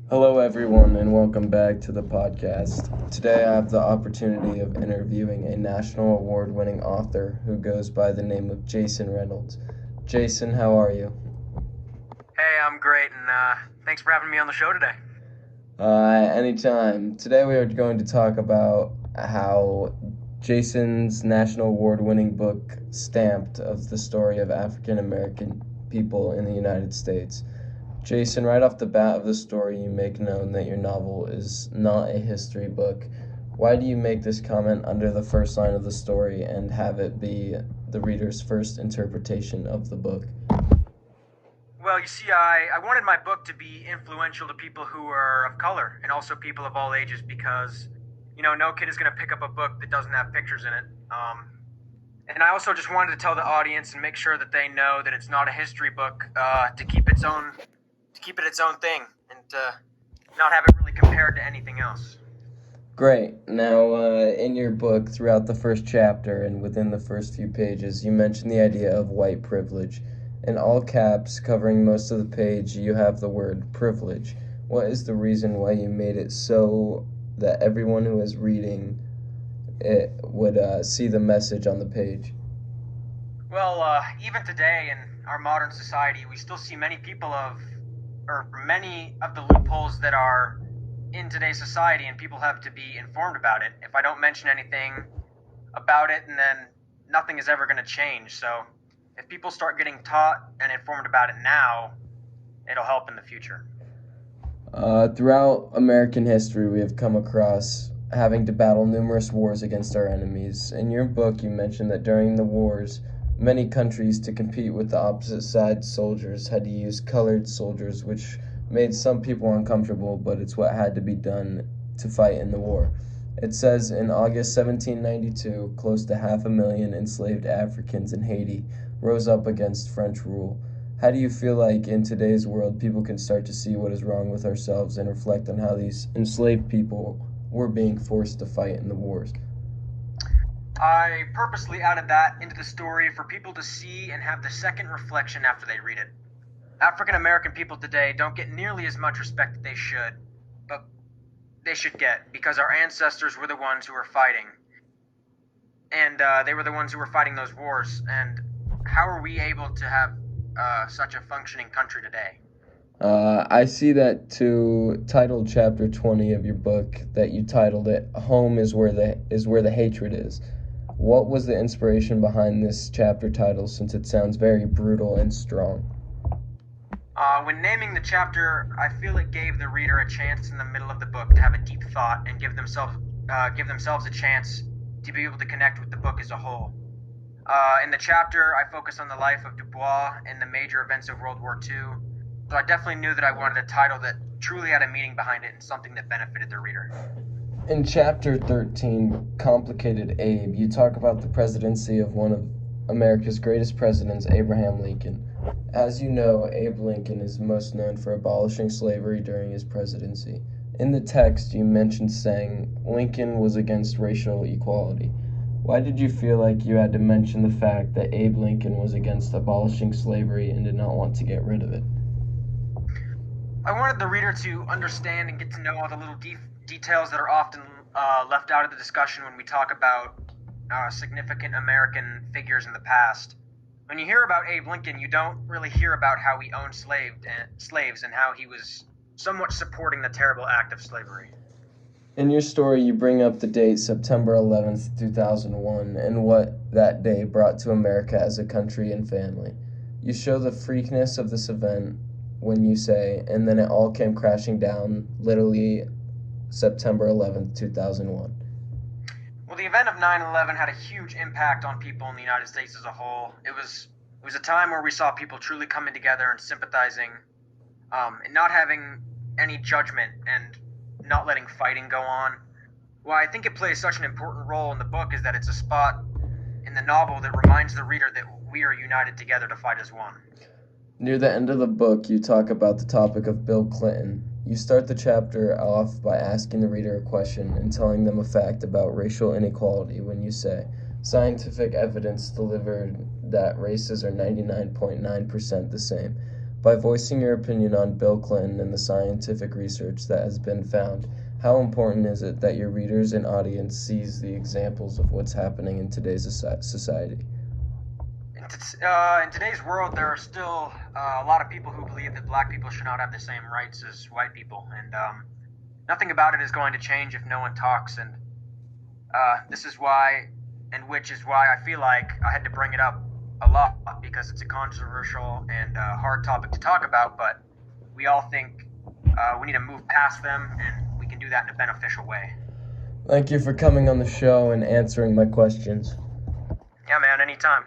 Hello, everyone, and welcome back to the podcast. Today, I have the opportunity of interviewing a national award winning author who goes by the name of Jason Reynolds. Jason, how are you? Hey, I'm great, and thanks for having me on the show today. Anytime. Today, we are going to talk about how Jason's national award winning book, Stamped, of the story of African American people in the United States. Jason, right off the bat of the story, you make known that your novel is not a history book. Why do you make this comment under the first line of the story and have it be the reader's first interpretation of the book? Well, you see, I wanted my book to be influential to people who are of color and also people of all ages because, no kid is going to pick up a book that doesn't have pictures in it. And I also just wanted to tell the audience and make sure that they know that it's not a history book to keep it its own thing and to not have it really compared to anything else. Great. Now, in your book, throughout the first chapter and within the first few pages, you mention the idea of white privilege. In all caps, covering most of the page, you have the word privilege. What is the reason why you made it so that everyone who is reading it would see the message on the page? Well, even today in our modern society, we still see many of the loopholes that are in today's society, and people have to be informed about it. If I don't mention anything about it, and then nothing is ever going to change. So if people start getting taught and informed about it now, it'll help in the future. Throughout American history, we have come across having to battle numerous wars against our enemies. In your book, you mentioned that during the wars, many countries, to compete with the opposite side soldiers, had to use colored soldiers, which made some people uncomfortable, but it's what had to be done to fight in the war. It says in August 1792, close to 500,000 enslaved Africans in Haiti rose up against French rule. How do you feel like in today's world people can start to see what is wrong with ourselves and reflect on how these enslaved people were being forced to fight in the wars? I purposely added that into the story for people to see and have the second reflection after they read it. African American people today don't get nearly as much respect that but they should get because our ancestors were the ones who were fighting. And they were the ones who were fighting those wars. And how are we able to have such a functioning country today? I see that to title chapter 20 of your book that you titled it "Home is where the hatred is." What was the inspiration behind this chapter title, since it sounds very brutal and strong? When naming the chapter, I feel it gave the reader a chance in the middle of the book to have a deep thought and give themselves a chance to be able to connect with the book as a whole. In the chapter, I focus on the life of Dubois and the major events of World War II. So I definitely knew that I wanted a title that truly had a meaning behind it and something that benefited the reader. In chapter 13, Complicated Abe, you talk about the presidency of one of America's greatest presidents, Abraham Lincoln. As you know, Abe Lincoln is most known for abolishing slavery during his presidency. In the text, you mentioned saying Lincoln was against racial equality. Why did you feel like you had to mention the fact that Abe Lincoln was against abolishing slavery and did not want to get rid of it? I wanted the reader to understand and get to know all the little details that are often left out of the discussion when we talk about significant American figures in the past. When you hear about Abe Lincoln, you don't really hear about how he owned slaves and how he was somewhat supporting the terrible act of slavery. In your story, you bring up the date September 11th, 2001, and what that day brought to America as a country and family. You show the freakness of this event when you say, and then it all came crashing down, literally September 11th, 2001. Well, the event of 9/11 had a huge impact on people in the United States as a whole. It was a time where we saw people truly coming together and sympathizing, and not having any judgment and not letting fighting go on. Why I think it plays such an important role in the book is that it's a spot in the novel that reminds the reader that we are united together to fight as one. Near the end of the book, you talk about the topic of Bill Clinton. You start the chapter off by asking the reader a question and telling them a fact about racial inequality when you say, scientific evidence delivered that races are 99.9% the same. By voicing your opinion on Bill Clinton and the scientific research that has been found, how important is it that your readers and audience sees the examples of what's happening in today's society? In today's world, there are still a lot of people who believe that black people should not have the same rights as white people, and nothing about it is going to change if no one talks. And this is why, and which is why I feel like I had to bring it up a lot, because it's a controversial and hard topic to talk about, but we all think we need to move past them, and we can do that in a beneficial way. Thank you for coming on the show and answering my questions. Yeah, man, anytime.